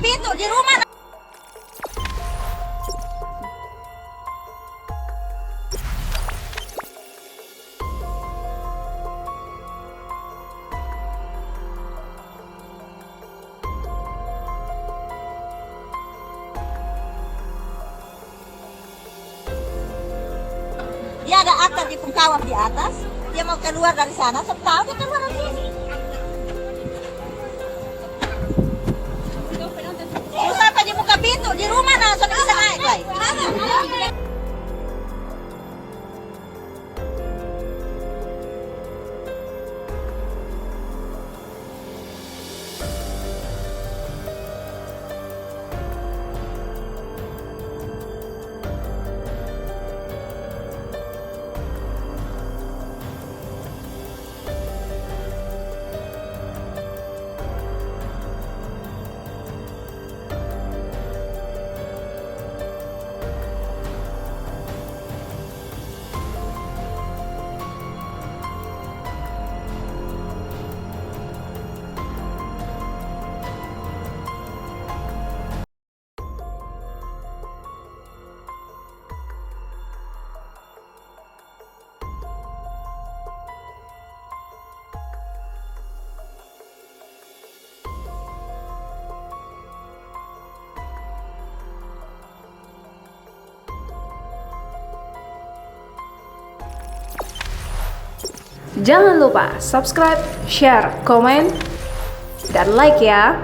pintu di rumah. Dia ada akta di pengkawat di atas. Dia mau keluar dari sana, tahu dia keluar dari sini. Susah apa dia buka pintu di rumah langsung bisa naik, Bay. Jangan lupa subscribe, share, komen, dan like ya.